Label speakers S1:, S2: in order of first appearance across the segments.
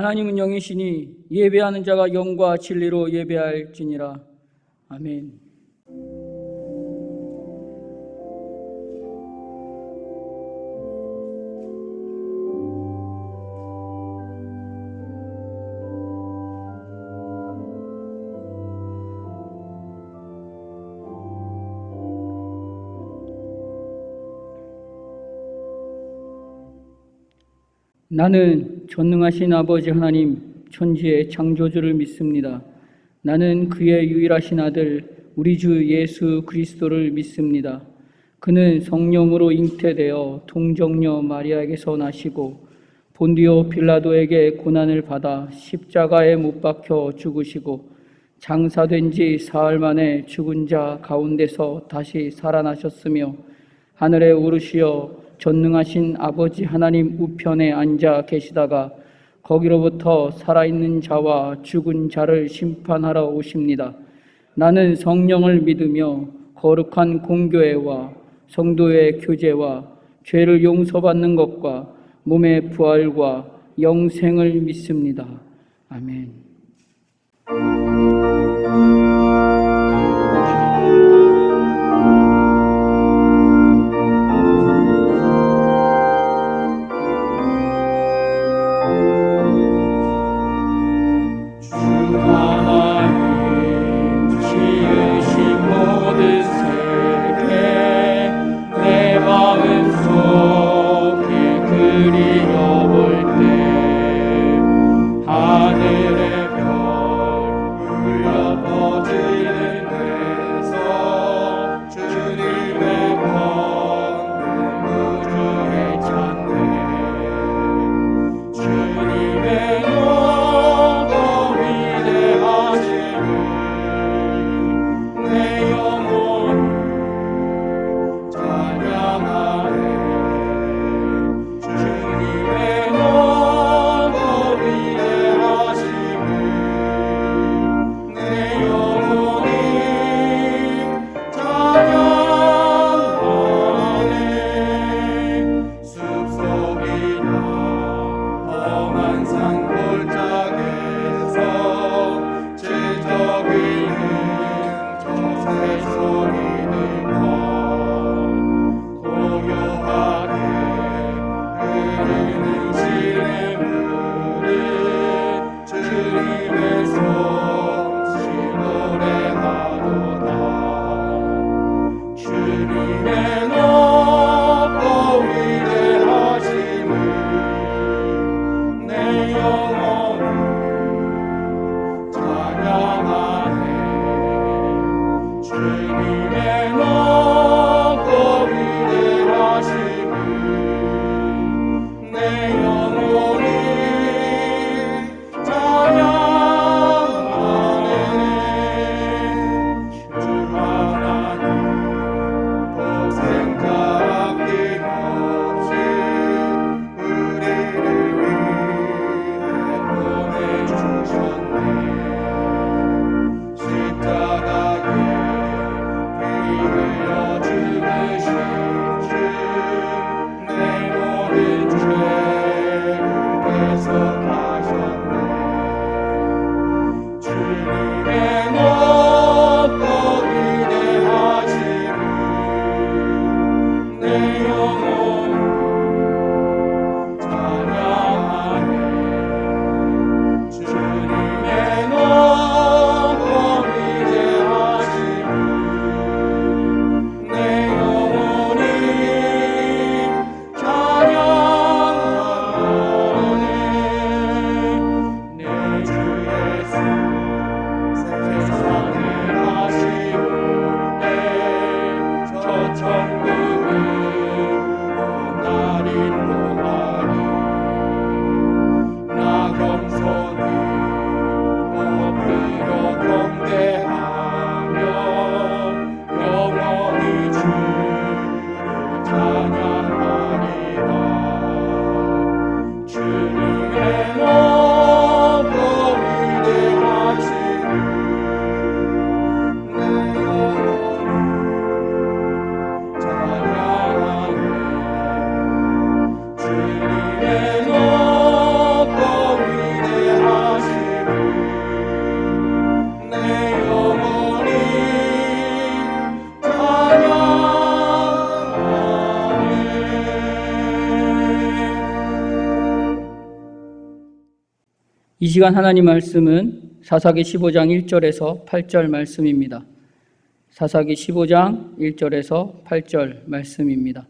S1: 하나님은 영이시니 예배하는 자가 영과 진리로 예배할지니라. 아멘. 나는 전능하신 아버지 하나님 천지의 창조주를 믿습니다. 나는 그의 유일하신 아들 우리 주 예수 그리스도를 믿습니다. 그는 성령으로 잉태되어 동정녀 마리아에게서 나시고 본디오 빌라도에게 고난을 받아 십자가에 못 박혀 죽으시고 장사된 지 사흘 만에 죽은 자 가운데서 다시 살아나셨으며 하늘에 오르시어 전능하신 아버지 하나님 우편에 앉아 계시다가 거기로부터 살아있는 자와 죽은 자를 심판하러 오십니다. 나는 성령을 믿으며 거룩한 공교회와 성도의 교제와 죄를 용서받는 것과 몸의 부활과 영생을 믿습니다. 아멘.
S2: 하늘의 별 울려 퍼질
S1: 이 시간 하나님 말씀은 사사기 15장 1절에서 8절 말씀입니다. 사사기 15장 1절에서 8절 말씀입니다.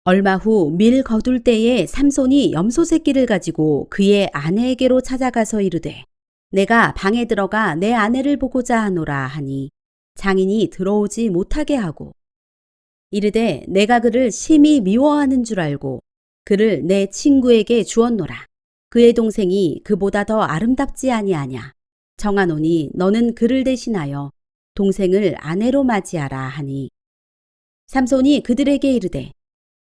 S2: 얼마 후 밀 거둘 때에 삼손이 염소 새끼를 가지고 그의 아내에게로 찾아가서 이르되 내가 방에 들어가 내 아내를 보고자 하노라 하니 장인이 들어오지 못하게 하고 이르되 내가 그를 심히 미워하는 줄 알고 그를 내 친구에게 주었노라. 그의 동생이 그보다 더 아름답지 아니하냐. 정하노니 너는 그를 대신하여 동생을 아내로 맞이하라 하니 삼손이 그들에게 이르되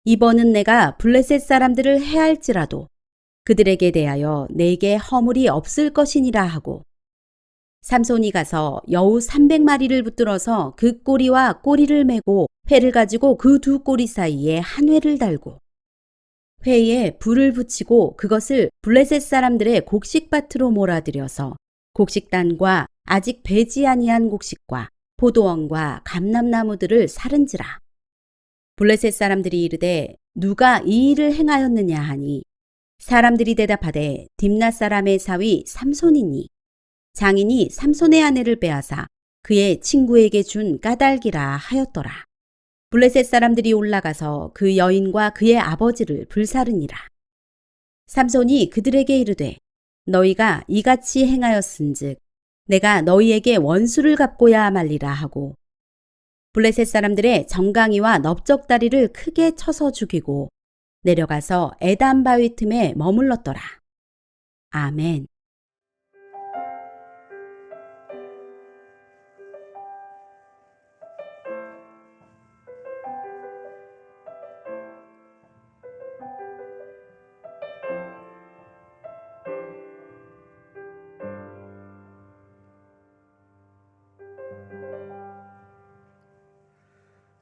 S2: 이번은 내가 블레셋 사람들을 해할지라도 그들에게 대하여 내게 허물이 없을 것이니라 하고 삼손이 가서 여우 300마리를 붙들어서 그 꼬리와 꼬리를 메고 회를 가지고 그 두 꼬리 사이에 한 회를 달고 회에 불을 붙이고 그것을 블레셋 사람들의 곡식밭으로 몰아들여서 곡식단과 아직 배지 아니한 곡식과 포도원과 감람나무들을 사른지라. 블레셋 사람들이 이르되 누가 이 일을 행하였느냐 하니 사람들이 대답하되 딥낫 사람의 사위 삼손이니 장인이 삼손의 아내를 빼앗아 그의 친구에게 준 까닭이라 하였더라. 블레셋 사람들이 올라가서 그 여인과 그의 아버지를 불사르니라. 삼손이 그들에게 이르되 너희가 이같이 행하였은즉 내가 너희에게 원수를 갚고야 말리라 하고 블레셋 사람들의 정강이와 넓적다리를 크게 쳐서 죽이고 내려가서 에담 바위 틈에 머물렀더라. 아멘.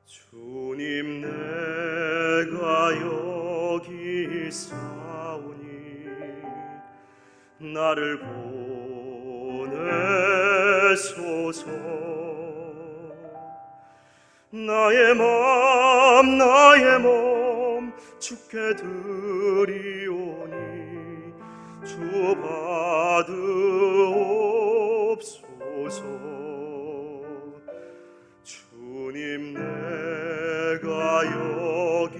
S3: 주님 내가 여기 있사오니 나를 보내소서. 나의 몸 주께 드리오니 주 받으옵소서. 주님 내가 여기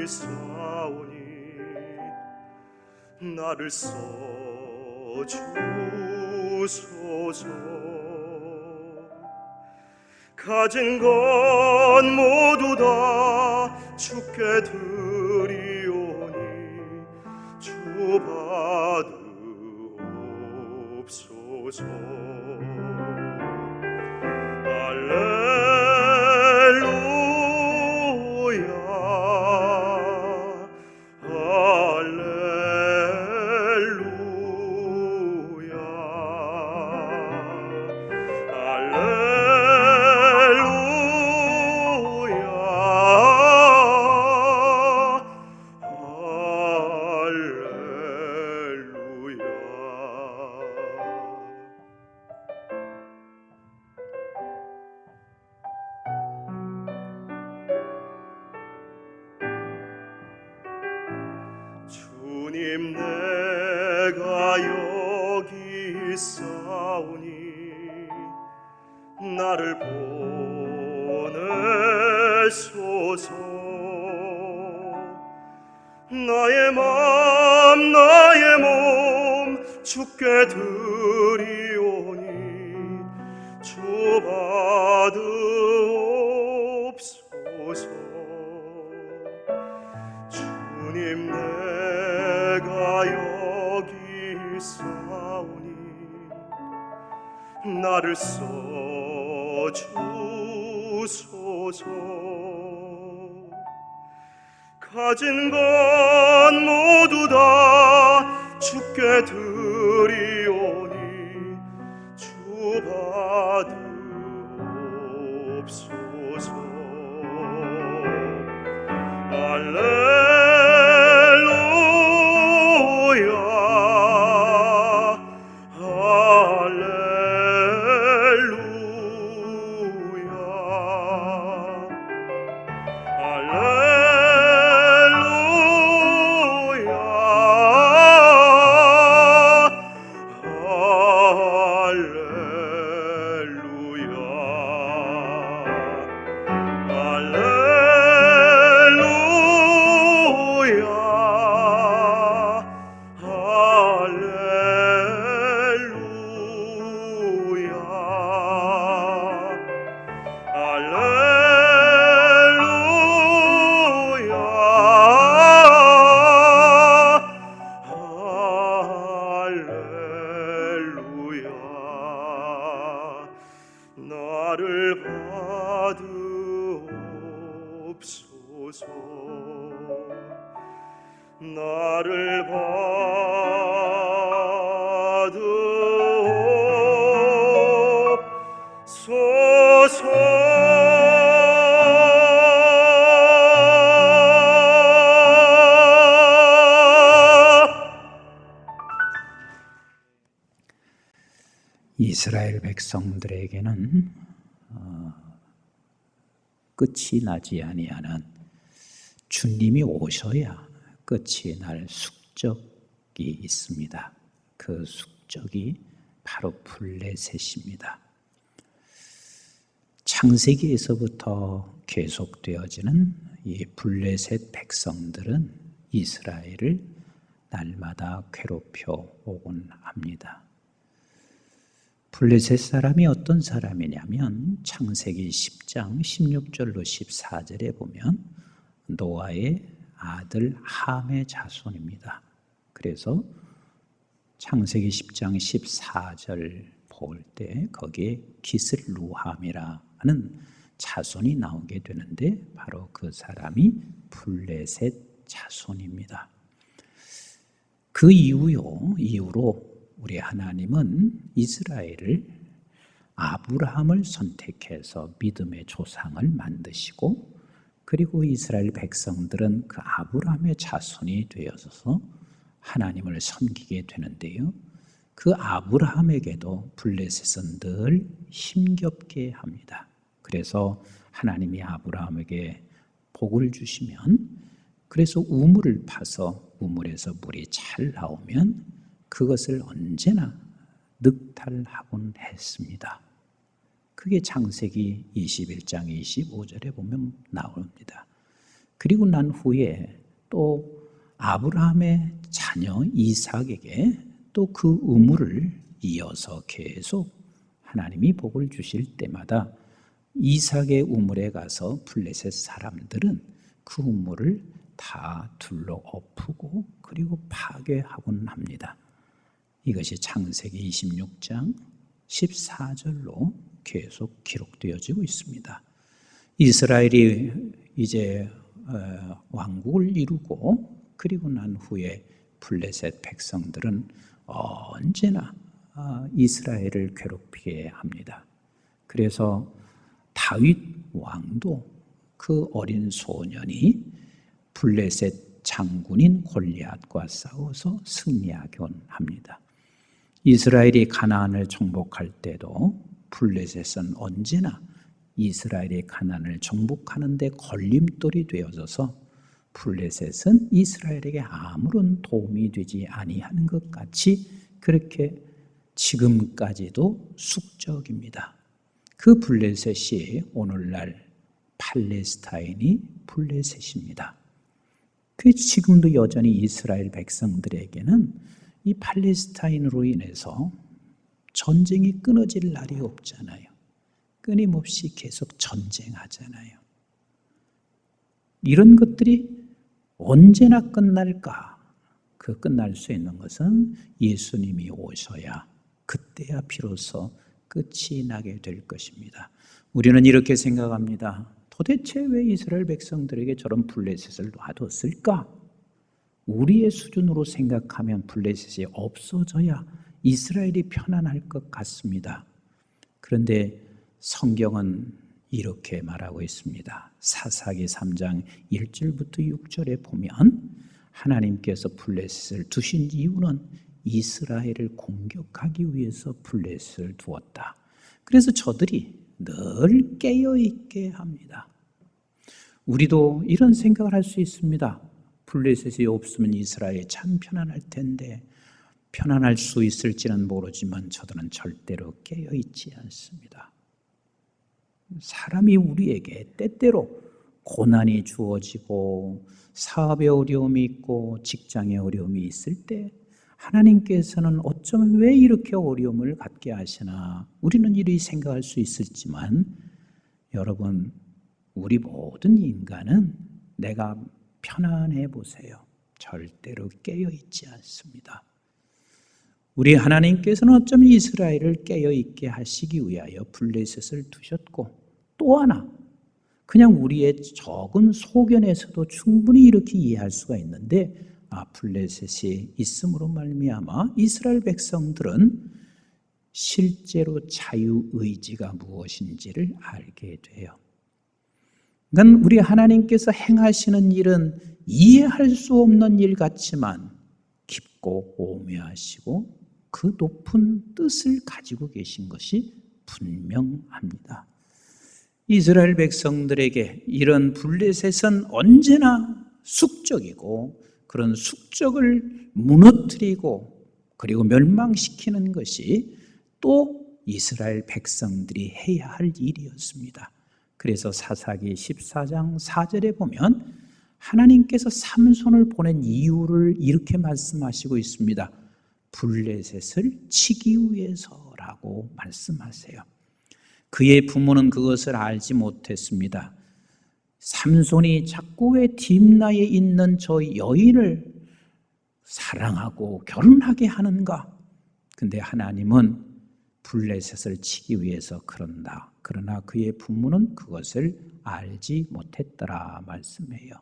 S3: 있사오니 나를 써주소서. 가진 것 모두 다 주께 드리오니 주 받으옵소서. 주님 내가 여기 있사오니 나를 보내소서. 나의 몸 주께 드리오니 주 받으옵소서. 주님 내가 여기 있사오니 나를 써주소서. 가진 것 모두 다 주께 드리오니 주 받으옵소서. 나를 받으옵소서. 나를
S4: 이스라엘 백성들에게는 끝이 나지 아니하는 주님이 오셔야 끝이 날 숙적이 있습니다. 그 숙적이 바로 블레셋입니다. 창세기에서부터 계속되어지는 이 블레셋 백성들은 이스라엘을 날마다 괴롭혀 오곤 합니다. 블레셋 사람이 어떤 사람이냐면 창세기 10장 16절로 14절에 보면 노아의 아들 함의 자손입니다. 그래서 창세기 10장 14절 볼 때 거기에 기슬루함이라는 자손이 나오게 되는데 바로 그 사람이 블레셋 자손입니다. 그 이후로 우리 하나님은 이스라엘을 아브라함을 선택해서 믿음의 조상을 만드시고 그리고 이스라엘 백성들은 그 아브라함의 자손이 되어서 하나님을 섬기게 되는데요. 그 아브라함에게도 블레셋은 늘 힘겹게 합니다. 그래서 하나님이 아브라함에게 복을 주시면 그래서 우물을 파서 우물에서 물이 잘 나오면 그것을 언제나 늑탈하곤 했습니다. 그게 창세기 21장 25절에 보면 나옵니다. 그리고 난 후에 또 아브라함의 자녀 이삭에게 또 그 우물을 이어서 계속 하나님이 복을 주실 때마다 이삭의 우물에 가서 블레셋 사람들은 그 우물을 다 둘러 엎고 그리고 파괴하곤 합니다. 이것이 창세기 26장 14절로 계속 기록되어지고 있습니다. 이스라엘이 이제 왕국을 이루고 그리고 난 후에 블레셋 백성들은 언제나 이스라엘을 괴롭히게 합니다. 그래서 다윗 왕도 그 어린 소년이 블레셋 장군인 골리앗과 싸워서 승리하곤 합니다. 이스라엘이 가나안을 정복할 때도 블레셋은 언제나 이스라엘이 가나안을 정복하는 데 걸림돌이 되어져서 블레셋은 이스라엘에게 아무런 도움이 되지 아니하는 것 같이 그렇게 지금까지도 숙적입니다. 그 블레셋이 오늘날 팔레스타인이 블레셋입니다. 그 지금도 여전히 이스라엘 백성들에게는 이 팔레스타인으로 인해서 전쟁이 끊어질 날이 없잖아요. 끊임없이 계속 전쟁하잖아요. 이런 것들이 언제나 끝날까? 그 끝날 수 있는 것은 예수님이 오셔야 그때야 비로소 끝이 나게 될 것입니다. 우리는 이렇게 생각합니다. 도대체 왜 이스라엘 백성들에게 저런 블레셋을 놔뒀을까? 우리의 수준으로 생각하면 블레셋이 없어져야 이스라엘이 편안할 것 같습니다. 그런데 성경은 이렇게 말하고 있습니다. 사사기 3장 1절부터 6절에 보면 하나님께서 블레셋을 두신 이유는 이스라엘을 공격하기 위해서 블레셋을 두었다. 그래서 저들이 늘 깨어있게 합니다. 우리도 이런 생각을 할 수 있습니다. 블레셋이 없으면 이스라엘이 참 편안할 텐데 편안할 수 있을지는 모르지만 저들은 절대로 깨어있지 않습니다. 사람이 우리에게 때때로 고난이 주어지고 사업에 어려움이 있고 직장에 어려움이 있을 때 하나님께서는 어쩌면 왜 이렇게 어려움을 갖게 하시나 우리는 이리 생각할 수 있을지만 여러분 우리 모든 인간은 내가 편안해 보세요. 절대로 깨어있지 않습니다. 우리 하나님께서는 어쩌면 이스라엘을 깨어있게 하시기 위하여 블레셋을 두셨고, 또 하나 그냥 우리의 적은 소견에서도 충분히 이렇게 이해할 수가 있는데, 블레셋이 있음으로 말미암아 이스라엘 백성들은 실제로 자유의지가 무엇인지를 알게 돼요. 그러니까 우리 하나님께서 행하시는 일은 이해할 수 없는 일 같지만 깊고 오묘하시고 그 높은 뜻을 가지고 계신 것이 분명합니다. 이스라엘 백성들에게 이런 블레셋은 언제나 숙적이고, 그런 숙적을 무너뜨리고 그리고 멸망시키는 것이 또 이스라엘 백성들이 해야 할 일이었습니다. 그래서 사사기 14장 4절에 보면 하나님께서 삼손을 보낸 이유를 이렇게 말씀하시고 있습니다. 블레셋을 치기 위해서라고 말씀하세요. 그의 부모는 그것을 알지 못했습니다. 삼손이 자꾸 왜 딥나에 있는 저 여인을 사랑하고 결혼하게 하는가? 근데 하나님은 블레셋을 치기 위해서 그런다. 그러나 그의 부모는 그것을 알지 못했더라 말씀해요.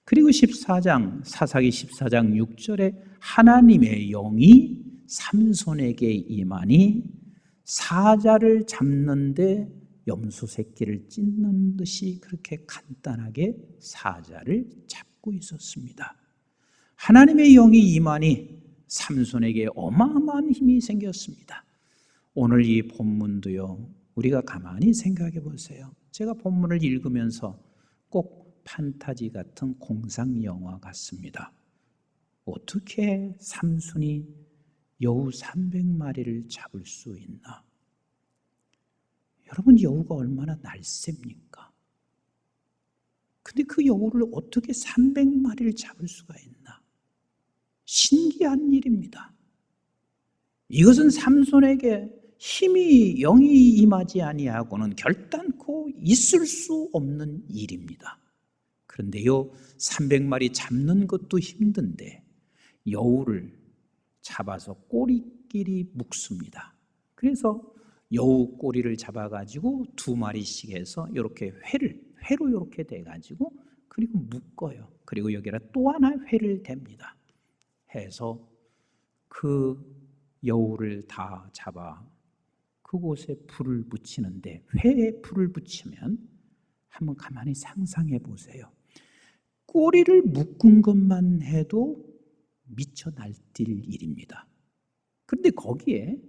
S4: 그리고 사사기 14장 6절에 하나님의 영이 삼손에게 임하니 사자를 잡는데 염소 새끼를 찢는 듯이 그렇게 간단하게 사자를 잡고 있었습니다. 하나님의 영이 임하니 삼손에게 어마어마한 힘이 생겼습니다. 오늘 이 본문도요, 우리가 가만히 생각해 보세요. 제가 본문을 읽으면서 꼭 판타지 같은 공상 영화 같습니다. 어떻게 삼손이 여우 300마리를 잡을 수 있나? 여러분, 여우가 얼마나 날쌔입니까? 근데 그 여우를 어떻게 300마리를 잡을 수가 있나? 신기한 일입니다. 이것은 삼손에게 힘이 영이 임하지 아니하고는 결단코 있을 수 없는 일입니다. 그런데요, 300마리 잡는 것도 힘든데 여우를 잡아서 꼬리끼리 묶습니다. 그래서 여우 꼬리를 잡아가지고 2마리씩 해서 이렇게 회로 이렇게 돼가지고 그리고 묶어요. 그리고 여기다 또 하나 회를 댑니다. 해서 그 여우를 다 잡아 그곳에 불을 붙이는데, 회에 불을 붙이면 한번 가만히 상상해 보세요. 꼬리를 묶은 것만 해도 미쳐 날뛸 일입니다. 그런데 거기에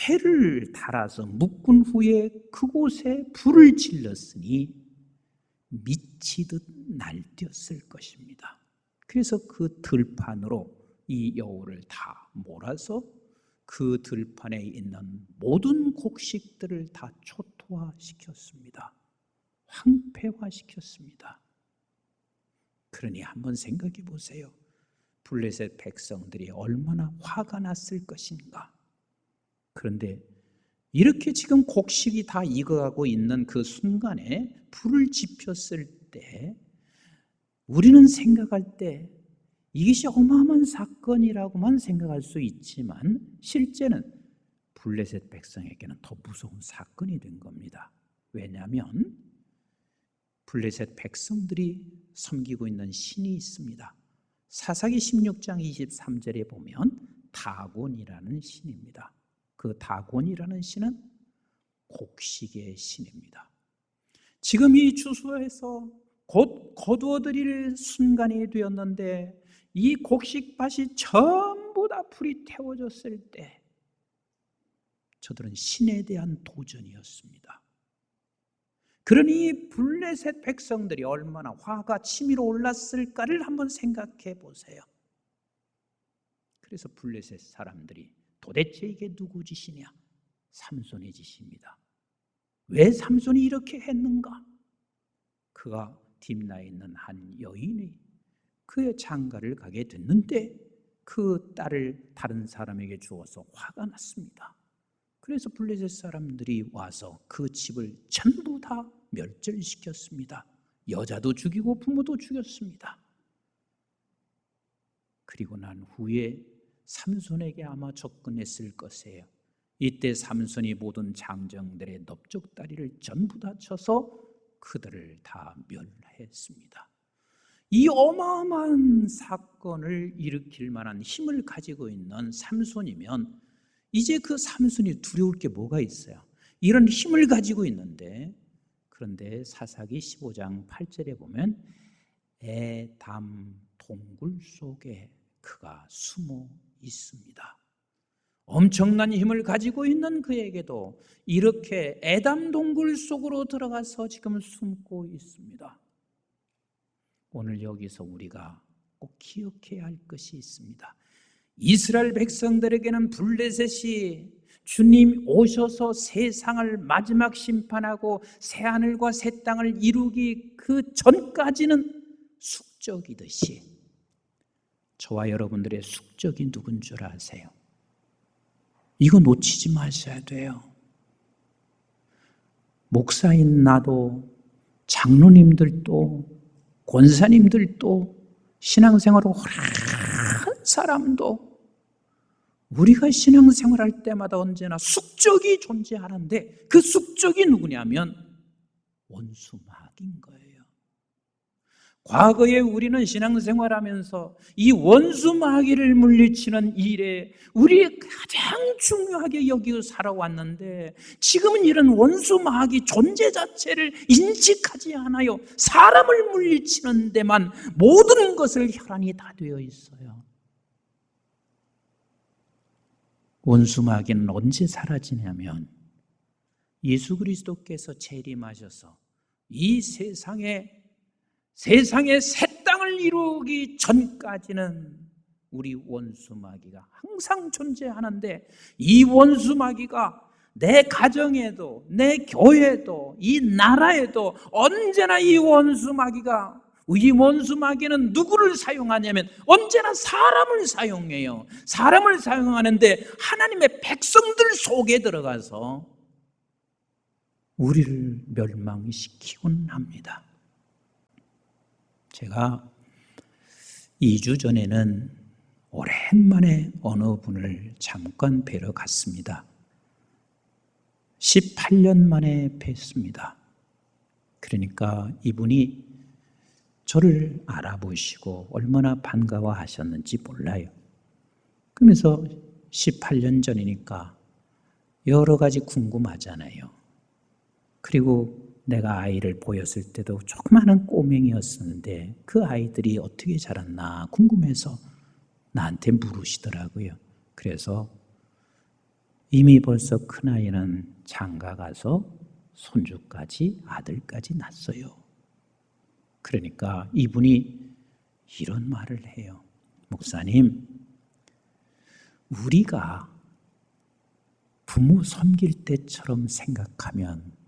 S4: 회를 달아서 묶은 후에 그곳에 불을 질렀으니 미치듯 날뛰었을 것입니다. 그래서 그 들판으로 이 여우를 다 몰아서 그 들판에 있는 모든 곡식들을 다 초토화시켰습니다. 황폐화시켰습니다. 그러니 한번 생각해 보세요. 블레셋 백성들이 얼마나 화가 났을 것인가. 그런데 이렇게 지금 곡식이 다 익어가고 있는 그 순간에 불을 지폈을 때 우리는 생각할 때 이것이 어마어마한 사건이라고만 생각할 수 있지만 실제는 블레셋 백성에게는 더 무서운 사건이 된 겁니다. 왜냐하면 블레셋 백성들이 섬기고 있는 신이 있습니다. 사사기 16장 23절에 보면 다곤이라는 신입니다. 그 다곤이라는 신은 곡식의 신입니다. 지금 이 주소에서 곧 거두어들일 순간이 되었는데 이 곡식밭이 전부 다 불이 태워졌을 때 저들은 신에 대한 도전이었습니다. 그러니 블레셋 백성들이 얼마나 화가 치밀어 올랐을까를 한번 생각해 보세요. 그래서 블레셋 사람들이 도대체 이게 누구 짓이냐? 삼손의 짓입니다. 왜 삼손이 이렇게 했는가? 그가 딥나에 있는 한 여인이 그의 장가를 가게 됐는데 그 딸을 다른 사람에게 주어서 화가 났습니다. 그래서 블레셋 사람들이 와서 그 집을 전부 다 멸절시켰습니다. 여자도 죽이고 부모도 죽였습니다. 그리고 난 후에 삼손에게 아마 접근했을 것이에요. 이때 삼손이 모든 장정들의 넓적다리를 전부 다 쳐서 그들을 다 멸했습니다. 이 어마어마한 사건을 일으킬 만한 힘을 가지고 있는 삼손이면 이제 그 삼손이 두려울 게 뭐가 있어요? 이런 힘을 가지고 있는데, 그런데 사사기 15장 8절에 보면 에담 동굴 속에 그가 숨어 있습니다. 엄청난 힘을 가지고 있는 그에게도 이렇게 에담 동굴 속으로 들어가서 지금 숨고 있습니다. 오늘 여기서 우리가 꼭 기억해야 할 것이 있습니다. 이스라엘 백성들에게는 블레셋이 주님 오셔서 세상을 마지막 심판하고 새하늘과 새 땅을 이루기 그 전까지는 숙적이듯이 저와 여러분들의 숙적이 누군 줄 아세요? 이거 놓치지 마셔야 돼요. 목사인 나도, 장로님들도, 권사님들도, 신앙생활을 오래 한 사람도 우리가 신앙생활할 때마다 언제나 숙적이 존재하는데 그 숙적이 누구냐면 원수마귀인 거예요. 과거에 우리는 신앙생활하면서 이 원수마귀를 물리치는 일에 우리 가장 중요하게 여기고 살아왔는데 지금은 이런 원수마귀 존재 자체를 인식하지 않아요. 사람을 물리치는 데만 모든 것을 혈안이 다 되어 있어요. 원수마귀는 언제 사라지냐면 예수 그리스도께서 재림하셔서 이 세상에 새 땅을 이루기 전까지는 우리 원수마귀가 항상 존재하는데 이 원수마귀가 내 가정에도 내 교회에도 이 나라에도 언제나 이 원수마귀는 누구를 사용하냐면 언제나 사람을 사용해요. 사람을 사용하는데 하나님의 백성들 속에 들어가서 우리를 멸망시키곤 합니다. 제가 2주 전에는 오랜만에 어느 분을 잠깐 뵈러 갔습니다. 18년 만에 뵀습니다. 그러니까 이분이 저를 알아보시고 얼마나 반가워하셨는지 몰라요. 그러면서 18년 전이니까 여러 가지 궁금하잖아요. 그리고 내가 아이를 보였을 때도 조그마한 꼬맹이였었는데 그 아이들이 어떻게 자랐나 궁금해서 나한테 물으시더라고요. 그래서 이미 벌써 큰아이는 장가 가서 손주까지 아들까지 낳았어요. 그러니까 이분이 이런 말을 해요. 목사님, 우리가 부모 섬길 때처럼 생각하면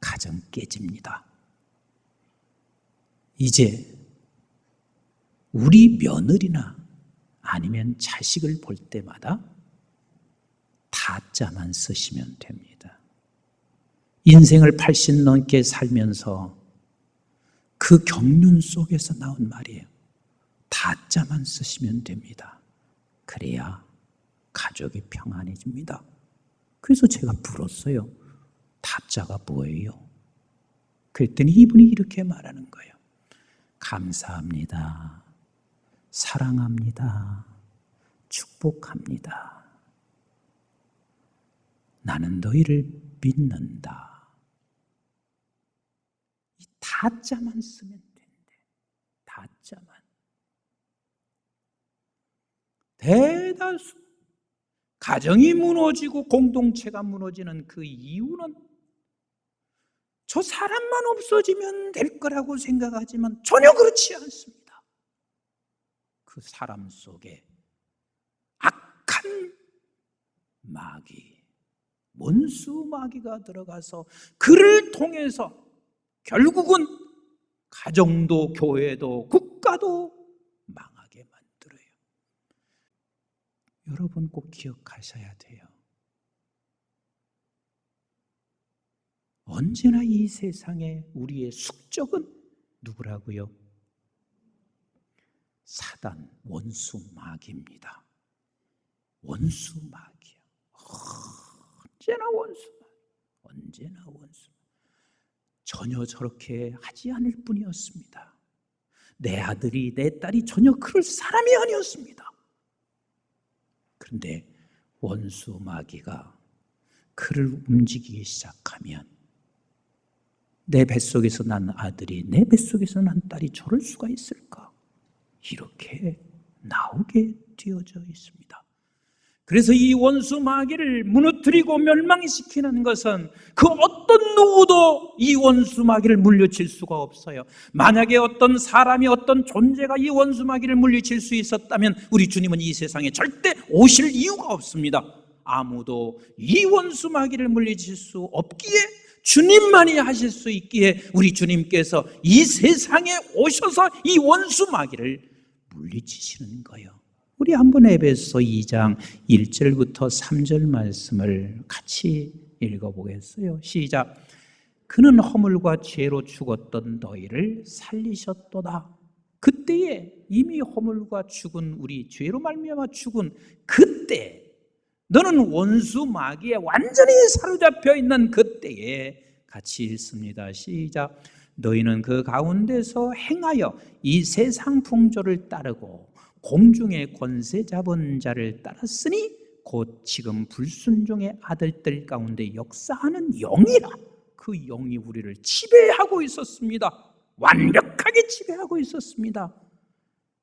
S4: 가정 깨집니다. 이제 우리 며느리나 아니면 자식을 볼 때마다 다자만 쓰시면 됩니다. 인생을 80 넘게 살면서 그 경륜 속에서 나온 말이에요. 다자만 쓰시면 됩니다. 그래야 가족이 평안해집니다. 그래서 제가 물었어요. 다자가 뭐예요? 그랬더니 이분이 이렇게 말하는 거예요. 감사합니다. 사랑합니다. 축복합니다. 나는 너희를 믿는다. 이 다자만 쓰면 된대. 다자만. 대다수 가정이 무너지고 공동체가 무너지는 그 이유는 저 사람만 없어지면 될 거라고 생각하지만 전혀 그렇지 않습니다. 그 사람 속에 악한 마귀, 원수 마귀가 들어가서 그를 통해서 결국은 가정도 교회도 국가도 망하게 만들어요. 여러분 꼭 기억하셔야 돼요. 언제나 이 세상에 우리의 숙적은 누구라고요? 사단, 원수 마귀입니다. 원수 마귀야. 언제나 원수 마귀. 언제나 원수. 전혀 저렇게 하지 않을 뿐이었습니다. 내 아들이 내 딸이 전혀 그럴 사람이 아니었습니다. 그런데 원수 마귀가 그를 움직이기 시작하면 내 뱃속에서 난 아들이 내 뱃속에서 난 딸이 저럴 수가 있을까? 이렇게 나오게 되어져 있습니다. 그래서 이 원수 마귀를 무너뜨리고 멸망시키는 것은 그 어떤 누구도 이 원수 마귀를 물리칠 수가 없어요. 만약에 어떤 사람이 어떤 존재가 이 원수 마귀를 물리칠 수 있었다면 우리 주님은 이 세상에 절대 오실 이유가 없습니다. 아무도 이 원수 마귀를 물리칠 수 없기에 주님만이 하실 수 있기에 우리 주님께서 이 세상에 오셔서 이 원수 마귀를 물리치시는 거예요. 우리 한번 에베소 2장 1절부터 3절 말씀을 같이 읽어보겠어요. 시작. 그는 허물과 죄로 죽었던 너희를 살리셨도다. 그때에 이미 허물과 죽은 우리 죄로 말미암아 죽은 그때 너는 원수 마귀에 완전히 사로잡혀 있는 그때에 같이 읽습니다. 시작. 너희는 그 가운데서 행하여 이 세상 풍조를 따르고 공중의 권세 잡은 자를 따랐으니 곧 지금 불순종의 아들들 가운데 역사하는 영이라. 그 영이 우리를 지배하고 있었습니다. 완벽하게 지배하고 있었습니다.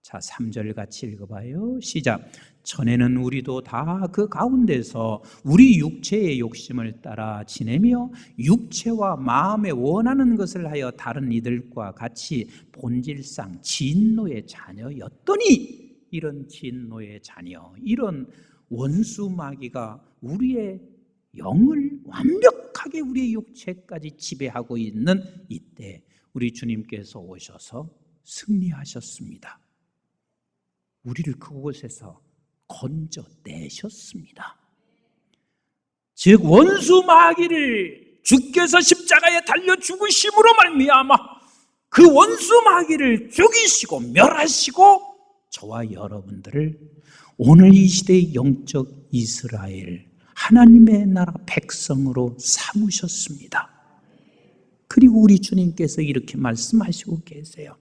S4: 자, 3절 같이 읽어봐요. 시작. 전에는 우리도 다 그 가운데서 우리 육체의 욕심을 따라 지내며 육체와 마음에 원하는 것을 하여 다른 이들과 같이 본질상 진노의 자녀였더니, 이런 진노의 자녀, 이런 원수 마귀가 우리의 영을 완벽하게 우리의 육체까지 지배하고 있는 이때 우리 주님께서 오셔서 승리하셨습니다. 우리를 그곳에서 건져내셨습니다. 즉 원수 마귀를 주께서 십자가에 달려 죽으심으로 말미암아 그 원수 마귀를 죽이시고 멸하시고 저와 여러분들을 오늘 이 시대의 영적 이스라엘 하나님의 나라 백성으로 삼으셨습니다. 그리고 우리 주님께서 이렇게 말씀하시고 계세요.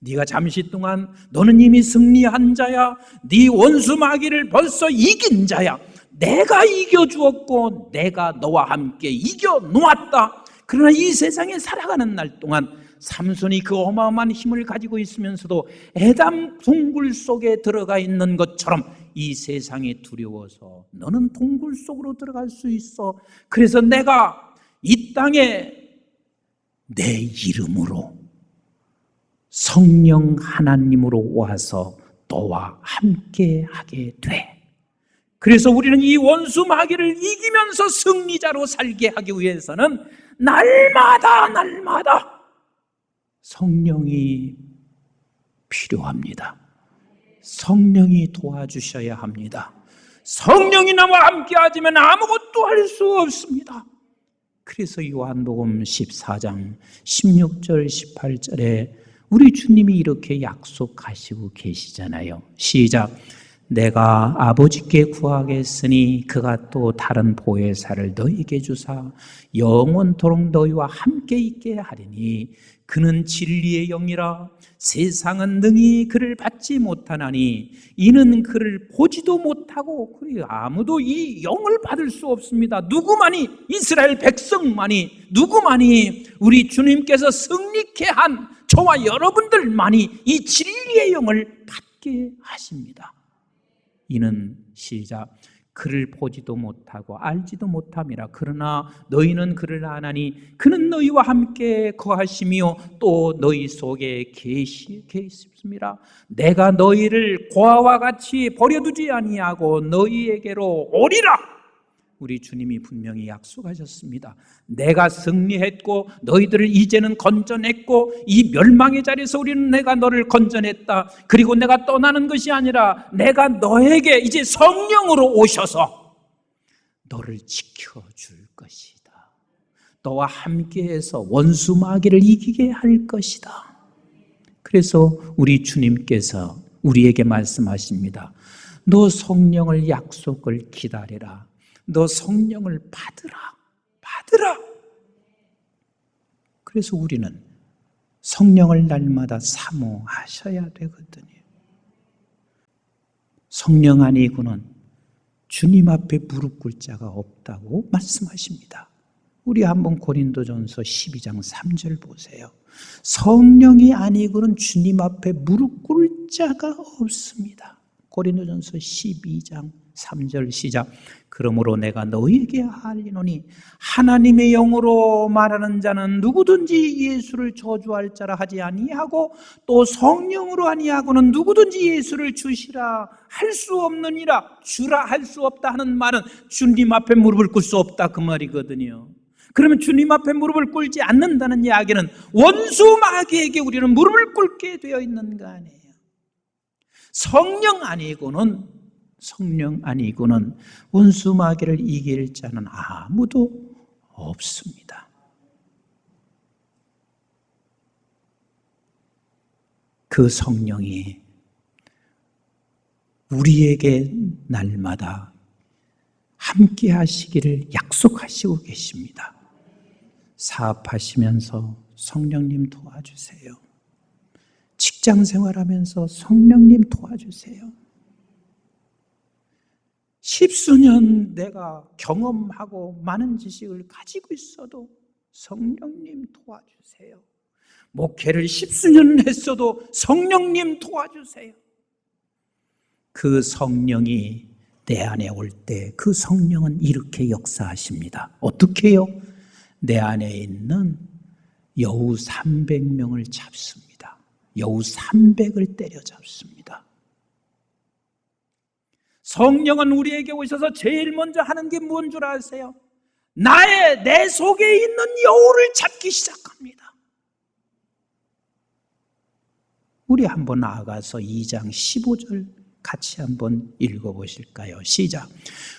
S4: 네가 잠시 동안 너는 이미 승리한 자야. 네 원수 마귀를 벌써 이긴 자야. 내가 이겨주었고 내가 너와 함께 이겨놓았다. 그러나 이 세상에 살아가는 날 동안 삼손이 그 어마어마한 힘을 가지고 있으면서도 에담 동굴 속에 들어가 있는 것처럼 이 세상이 두려워서 너는 동굴 속으로 들어갈 수 있어. 그래서 내가 이 땅에 내 이름으로 성령 하나님으로 와서 너와 함께 하게 돼. 그래서 우리는 이 원수 마귀를 이기면서 승리자로 살게 하기 위해서는 날마다 성령이 필요합니다. 성령이 도와주셔야 합니다. 성령이 나와 함께 하지만 아무것도 할 수 없습니다. 그래서 요한복음 14장 16절 18절에 우리 주님이 이렇게 약속하시고 계시잖아요. 시작. 내가 아버지께 구하겠으니 그가 또 다른 보혜사를 너희에게 주사 영원토록 너희와 함께 있게 하리니 그는 진리의 영이라. 세상은 능히 그를 받지 못하나니 이는 그를 보지도 못하고 그리고 아무도 이 영을 받을 수 없습니다. 누구만이, 이스라엘 백성만이, 누구만이 우리 주님께서 승리케 한 저와 여러분들만이 이 진리의 영을 받게 하십니다. 이는 시작. 그를 보지도 못하고 알지도 못함이라. 그러나 너희는 그를 아나니 그는 너희와 함께 거하시며 또 너희 속에 계십니다. 내가 너희를 고아와 같이 버려두지 아니하고 너희에게로 오리라. 우리 주님이 분명히 약속하셨습니다. 내가 승리했고 너희들을 이제는 건져냈고 이 멸망의 자리에서 우리는 내가 너를 건져냈다. 그리고 내가 떠나는 것이 아니라 내가 너에게 이제 성령으로 오셔서 너를 지켜줄 것이다. 너와 함께해서 원수 마귀를 이기게 할 것이다. 그래서 우리 주님께서 우리에게 말씀하십니다. 너 성령을 약속을 기다리라. 너 성령을 받으라. 받으라. 그래서 우리는 성령을 날마다 사모하셔야 되거든요. 성령 아니고는 주님 앞에 무릎 꿇을 자가 없다고 말씀하십니다. 우리 한번 고린도전서 12장 3절 보세요. 성령이 아니고는 주님 앞에 무릎 꿇을 자가 없습니다. 고린도전서 12장 3절 시작. 그러므로 내가 너희에게 하리노니 하나님의 영으로 말하는 자는 누구든지 예수를 저주할 자라 하지 아니하고 또 성령으로 아니하고는 누구든지 예수를 주시라 할 수 없느니라. 주라 할 수 없다 하는 말은 주님 앞에 무릎을 꿇을 수 없다 그 말이거든요. 그러면 주님 앞에 무릎을 꿇지 않는다는 이야기는 원수 마귀에게 우리는 무릎을 꿇게 되어 있는 거 아니에요. 성령 아니고는 원수 마귀를 이길 자는 아무도 없습니다. 그 성령이 우리에게 날마다 함께 하시기를 약속하시고 계십니다. 사업하시면서 성령님 도와주세요. 직장 생활하면서 성령님 도와주세요. 십수년 내가 경험하고 많은 지식을 가지고 있어도 성령님 도와주세요. 목회를 십수년 했어도 성령님 도와주세요. 그 성령이 내 안에 올 때 그 성령은 이렇게 역사하십니다. 어떻게 해요? 내 안에 있는 여우 300명을 잡습니다. 여우 300을 때려잡습니다. 성령은 우리에게 오셔서 제일 먼저 하는 게 뭔 줄 아세요? 내 속에 있는 여우를 잡기 시작합니다. 우리 한번 나아가서 2장 15절 같이 한번 읽어보실까요? 시작.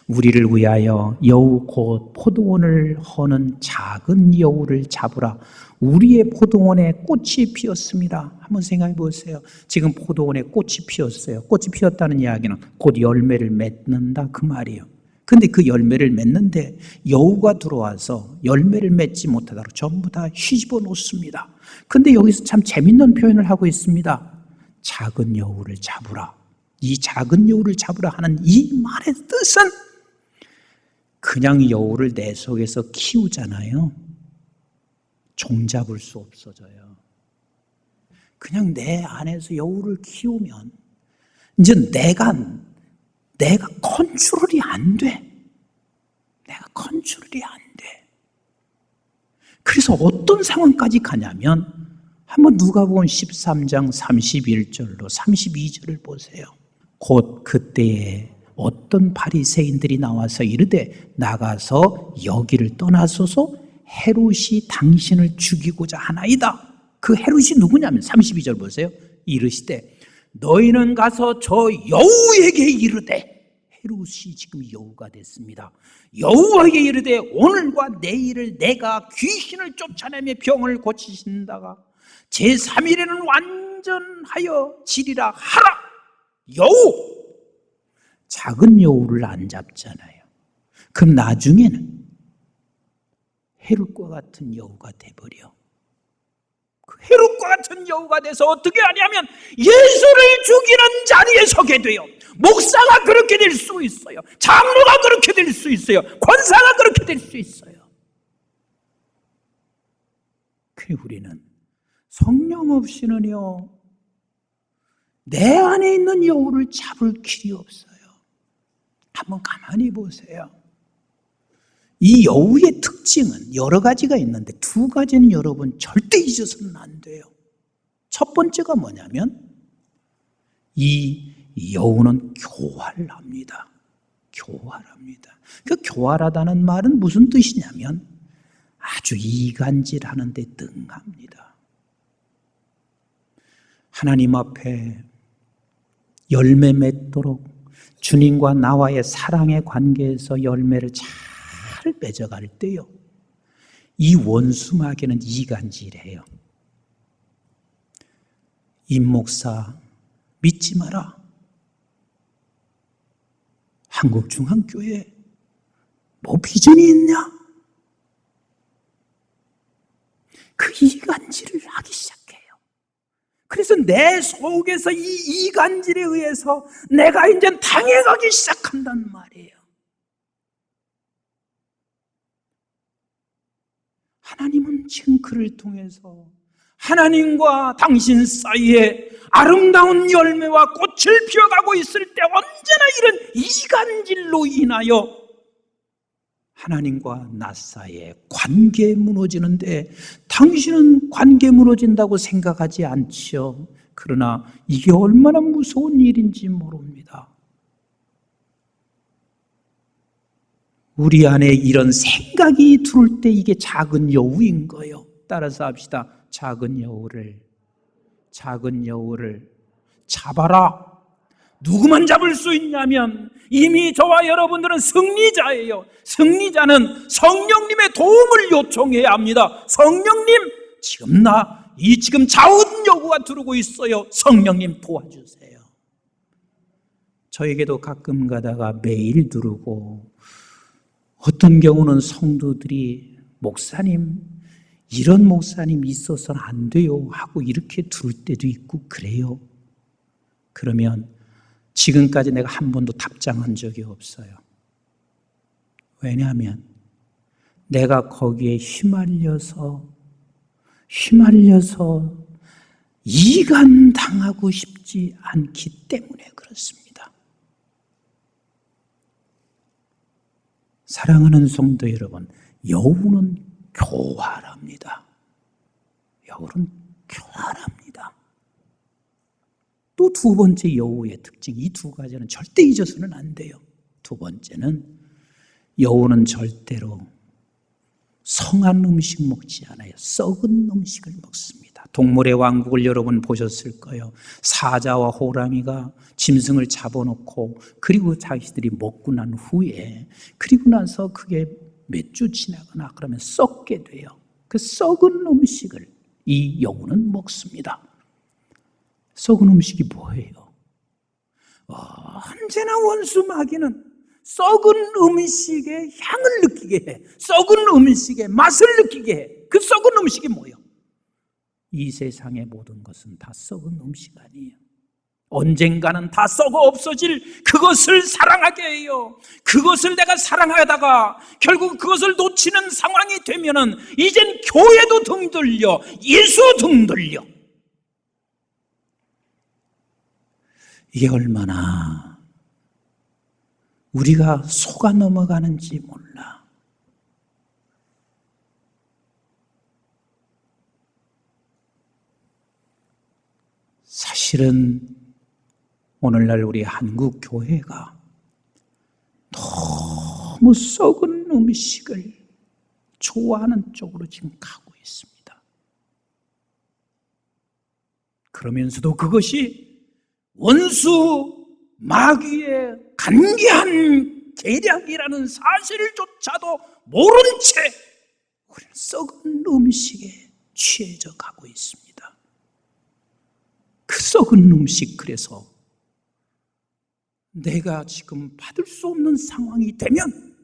S4: 우리를 위하여 여우 곧 포도원을 허는 작은 여우를 잡으라. 우리의 포도원에 꽃이 피었습니다. 한번 생각해 보세요. 지금 포도원에 꽃이 피었어요. 꽃이 피었다는 이야기는 곧 열매를 맺는다 그 말이에요. 근데 그 열매를 맺는데 여우가 들어와서 열매를 맺지 못하도록 전부 다 휘집어 놓습니다. 근데 여기서 참 재밌는 표현을 하고 있습니다. 작은 여우를 잡으라. 이 작은 여우를 잡으라 하는 이 말의 뜻은 그냥 여우를 내 속에서 키우잖아요. 종잡을 수 없어져요. 그냥 내 안에서 여우를 키우면 이제 내가 컨트롤이 안 돼. 내가 컨트롤이 안 돼. 그래서 어떤 상황까지 가냐면 한번 누가복음 13장 31절로 32절을 보세요. 곧 그때에 어떤 바리새인들이 나와서 이르되 나가서 여기를 떠나소서 헤롯이 당신을 죽이고자 하나이다. 그 헤롯이 누구냐면 32절 보세요. 이르시되 너희는 가서 저 여우에게 이르되, 헤롯이 지금 여우가 됐습니다. 여우에게 이르되 오늘과 내일을 내가 귀신을 쫓아내며 병을 고치신다가 제3일에는 완전하여 지리라 하라. 여우! 작은 여우를 안 잡잖아요. 그럼 나중에는 헤롯과 같은 여우가 돼버려. 그 헤롯과 같은 여우가 돼서 어떻게 하냐면 예수를 죽이는 자리에 서게 돼요. 목사가 그렇게 될 수 있어요. 장로가 그렇게 될 수 있어요. 권사가 그렇게 될 수 있어요. 그래 우리는 성령 없이는요 내 안에 있는 여우를 잡을 길이 없어요. 한번 가만히 보세요. 이 여우의 특징은 여러 가지가 있는데 두 가지는 여러분 절대 잊어서는 안 돼요. 첫 번째가 뭐냐면 이 여우는 교활합니다. 교활합니다. 그 교활하다는 말은 무슨 뜻이냐면 아주 이간질하는 데 능합니다. 하나님 앞에 열매 맺도록 주님과 나와의 사랑의 관계에서 열매를 잘 맺어갈 때요 이 원수마귀는 이간질해요. 임 목사 믿지 마라. 한국중앙교회 뭐 비전이 있냐? 그 이간질을 하기 시작해요. 그래서 내 속에서 이 이간질에 의해서 내가 이제 당해가기 시작한단 말이에요. 하나님은 지금 그를 통해서 하나님과 당신 사이에 아름다운 열매와 꽃을 피워가고 있을 때 언제나 이런 이간질로 인하여 하나님과 나 사이에 관계 무너지는데 당신은 관계 무너진다고 생각하지 않지요. 그러나 이게 얼마나 무서운 일인지 모릅니다. 우리 안에 이런 생각이 들을 때 이게 작은 여우인 거예요. 따라서 합시다. 작은 여우를 잡아라. 누구만 잡을 수 있냐면 이미 저와 여러분들은 승리자예요. 승리자는 성령님의 도움을 요청해야 합니다. 성령님, 지금 좌우는 여우가 두르고 있어요. 성령님 도와주세요. 저에게도 가끔 가다가 매일 두르고, 어떤 경우는 성도들이 목사님, 이런 목사님 있어서는 안 돼요 하고 이렇게 두를 때도 있고 그래요. 그러면 지금까지 내가 한 번도 답장한 적이 없어요. 왜냐하면 내가 거기에 휘말려서 이간당하고 싶지 않기 때문에 그렇습니다. 사랑하는 성도 여러분, 여우는 교활합니다. 여우는 교활합니다. 또 두 번째 여우의 특징, 이 두 가지는 절대 잊어서는 안 돼요. 두 번째는 여우는 절대로 성한 음식 먹지 않아요. 썩은 음식을 먹습니다. 동물의 왕국을 여러분 보셨을 거예요. 사자와 호랑이가 짐승을 잡아놓고 그리고 자기들이 먹고 난 후에 그리고 나서 그게 몇 주 지나거나 그러면 썩게 돼요. 그 썩은 음식을 이 여우는 먹습니다. 썩은 음식이 뭐예요? 언제나 원수 마귀는 썩은 음식의 향을 느끼게 해. 썩은 음식의 맛을 느끼게 해. 그 썩은 음식이 뭐예요? 이 세상의 모든 것은 다 썩은 음식 아니에요. 언젠가는 다 썩어 없어질 그것을 사랑하게 해요. 그것을 내가 사랑하다가 결국 그것을 놓치는 상황이 되면은 이젠 교회도 등 돌려, 예수도 등 돌려. 이게 얼마나 우리가 속아 넘어가는지 몰라. 사실은 오늘날 우리 한국 교회가 너무 썩은 음식을 좋아하는 쪽으로 지금 가고 있습니다. 그러면서도 그것이 원수 마귀의 간계한 계략이라는 사실조차도 모른 채 우리는 썩은 음식에 취해져 가고 있습니다. 그 썩은 음식, 그래서 내가 지금 받을 수 없는 상황이 되면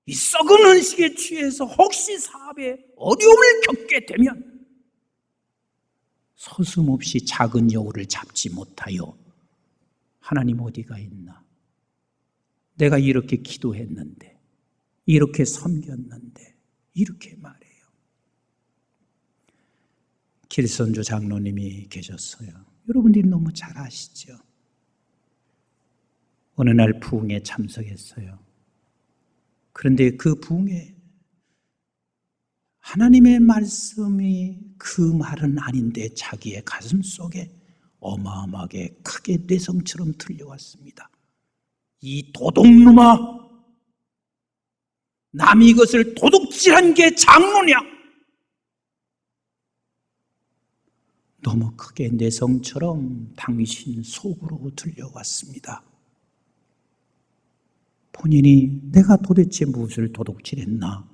S4: 이 썩은 음식에 취해서 혹시 사업에 어려움을 겪게 되면 서슴없이 작은 여우를 잡지 못하여 하나님 어디가 있나? 내가 이렇게 기도했는데, 이렇게 섬겼는데, 이렇게 말해요. 길선주 장로님이 계셨어요. 여러분들이 너무 잘 아시죠? 어느 날 부흥에 참석했어요. 그런데 그 부흥에 하나님의 말씀이 그 말은 아닌데 자기의 가슴 속에 어마어마하게 크게 내성처럼 들려왔습니다. 이 도둑놈아, 남이 이것을 도둑질한 게 장로냐? 너무 크게 내성처럼 당신 속으로 들려왔습니다. 본인이 내가 도대체 무엇을 도둑질했나?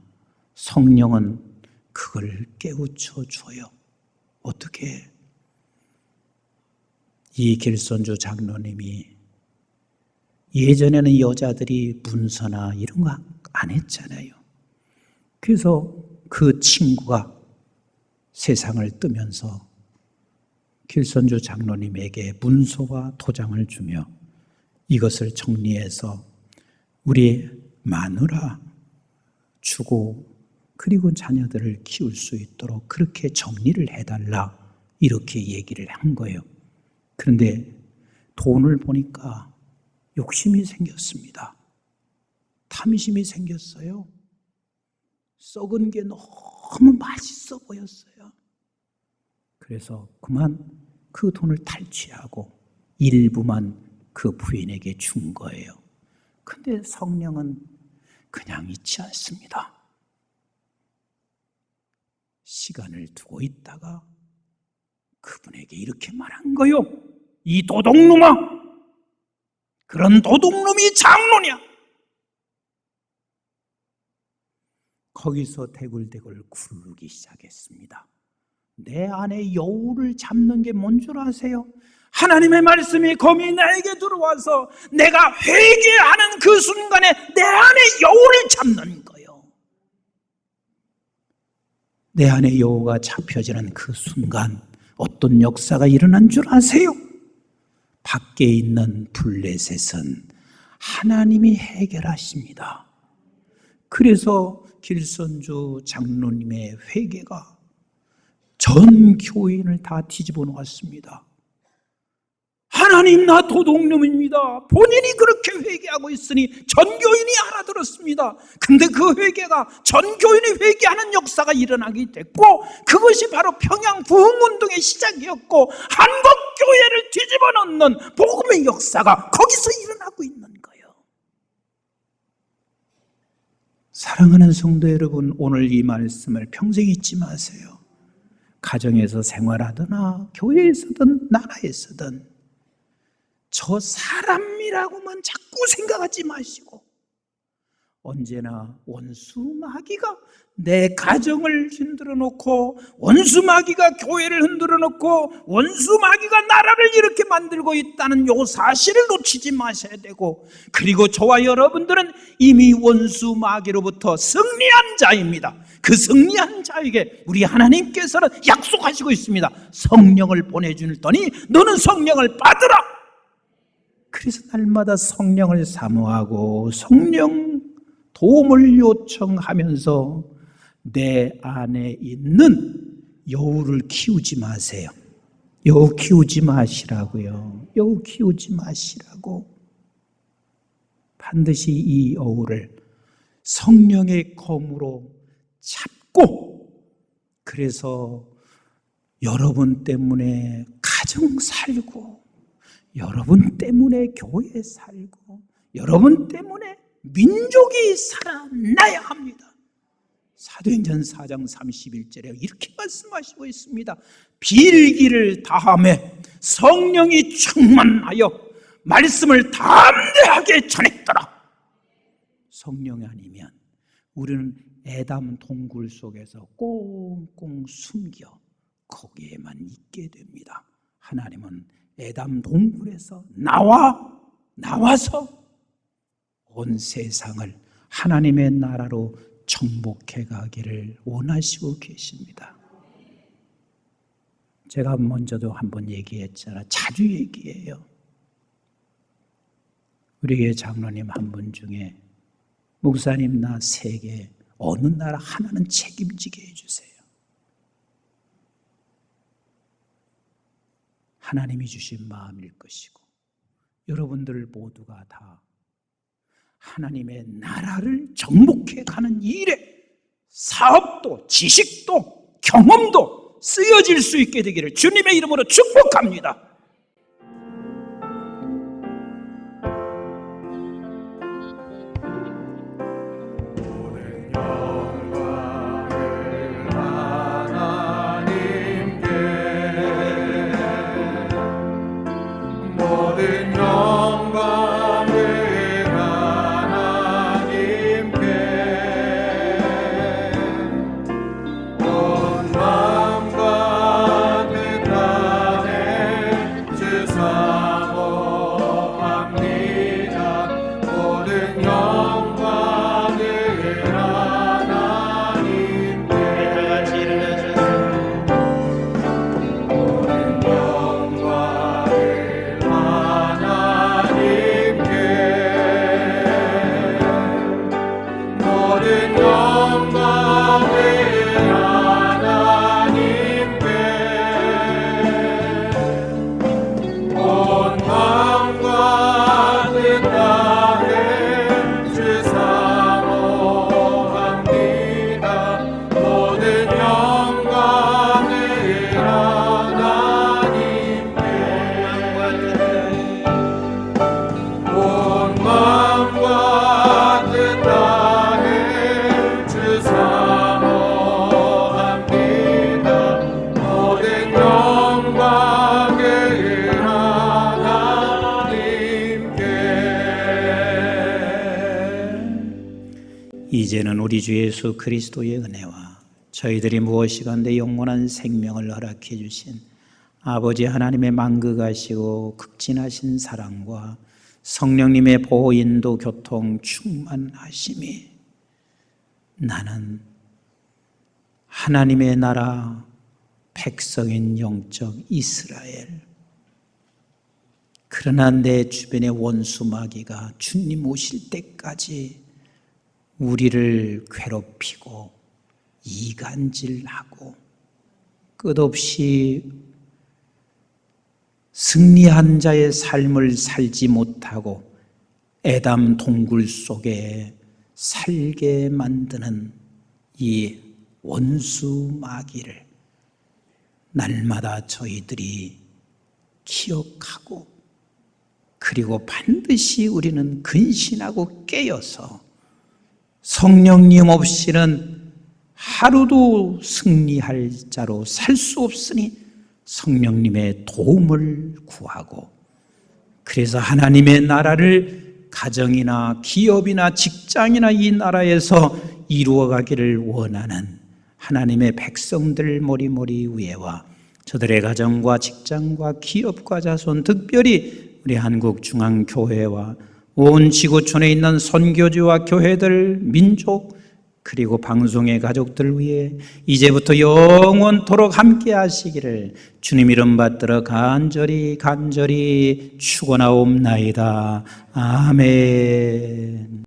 S4: 성령은 그걸 깨우쳐 줘요. 어떻게? 이 길선주 장로님이 예전에는 여자들이 문서나 이런 거 안 했잖아요. 그래서 그 친구가 세상을 뜨면서 길선주 장로님에게 문서와 도장을 주며 이것을 정리해서 우리 마누라 주고 그리고 자녀들을 키울 수 있도록 그렇게 정리를 해달라 이렇게 얘기를 한 거예요. 그런데 돈을 보니까 욕심이 생겼습니다. 탐심이 생겼어요. 썩은 게 너무 맛있어 보였어요. 그래서 그만 그 돈을 탈취하고 일부만 그 부인에게 준 거예요. 근데 성령은 그냥 잊지 않습니다. 시간을 두고 있다가 그분에게 이렇게 말한 거요. 이 도둑놈아, 그런 도둑놈이 장로냐? 거기서 대굴대굴 굴르기 시작했습니다. 내 안에 여우를 잡는 게 뭔 줄 아세요? 하나님의 말씀이 검이 나에게 들어와서 내가 회개하는 그 순간에 내 안에 여우를 잡는 거예요. 내 안에 여우가 잡혀지는 그 순간 어떤 역사가 일어난 줄 아세요? 밖에 있는 블레셋은 하나님이 해결하십니다. 그래서 길선주 장로님의 회개가 전 교인을 다 뒤집어 놓았습니다. 하나님, 나 도둑놈입니다. 본인이 그렇게 회개하고 있으니 전 교인이 알아들었습니다. 근데 그 회개가 전 교인이 회개하는 역사가 일어나게 됐고, 그것이 바로 평양 부흥운동의 시작이었고, 한국 교회를 뒤집어 놓는 복음의 역사가 거기서 일어나고 있는 거예요. 사랑하는 성도 여러분, 오늘 이 말씀을 평생 잊지 마세요. 가정에서 생활하거나 교회에서든 나라에서든 저 사람이라고만 자꾸 생각하지 마시고, 언제나 원수 마귀가 내 가정을 흔들어 놓고, 원수 마귀가 교회를 흔들어 놓고, 원수 마귀가 나라를 이렇게 만들고 있다는 요 사실을 놓치지 마셔야 되고, 그리고 저와 여러분들은 이미 원수 마귀로부터 승리한 자입니다. 그 승리한 자에게 우리 하나님께서는 약속하시고 있습니다. 성령을 보내주더니 너는 성령을 받으라. 그래서 날마다 성령을 사모하고 성령 도움을 요청하면서 내 안에 있는 여우를 키우지 마세요. 여우 키우지 마시라고요. 여우 키우지 마시라고. 반드시 이 여우를 성령의 검으로 잡고, 그래서 여러분 때문에 가정 살고, 여러분 때문에 교회 살고, 여러분 때문에 민족이 살아나야 합니다. 사도행전 4장 31절에 이렇게 말씀하시고 있습니다. 빌기를 다하매 성령이 충만하여 말씀을 담대하게 전했더라. 성령이 아니면 우리는 애담 동굴 속에서 꽁꽁 숨겨 거기에만 있게 됩니다. 하나님은 애담 동굴에서 나와서 온 세상을 하나님의 나라로 정복해 가기를 원하시고 계십니다. 제가 먼저도 한번 얘기했잖아. 자주 얘기해요. 우리 교회 장로님 한 분 중에 목사님, 나 세계 어느 나라 하나는 책임지게 해주세요. 하나님이 주신 마음일 것이고, 여러분들 모두가 다 하나님의 나라를 정복해 가는 일에 사업도 지식도 경험도 쓰여질 수 있게 되기를 주님의 이름으로 축복합니다. 이제는 우리 주 예수 그리스도의 은혜와 저희들이 무엇이간데 영원한 생명을 허락해 주신 아버지 하나님의 만극하시고 극진하신 사랑과 성령님의 보호 인도 교통 충만하심이 나는 하나님의 나라 백성인 영적 이스라엘, 그러나 내 주변의 원수 마귀가 주님 오실 때까지 우리를 괴롭히고 이간질하고 끝없이 승리한 자의 삶을 살지 못하고 애담 동굴 속에 살게 만드는 이 원수 마귀를 날마다 저희들이 기억하고, 그리고 반드시 우리는 근신하고 깨어서 성령님 없이는 하루도 승리할 자로 살 수 없으니 성령님의 도움을 구하고, 그래서 하나님의 나라를 가정이나 기업이나 직장이나 이 나라에서 이루어가기를 원하는 하나님의 백성들 모리모리 위에와 저들의 가정과 직장과 기업과 자손, 특별히 우리 한국중앙교회와 온 지구촌에 있는 선교지와 교회들, 민족, 그리고 방송의 가족들 위해 이제부터 영원토록 함께 하시기를 주님 이름 받들어 간절히 축원하옵나이다. 아멘.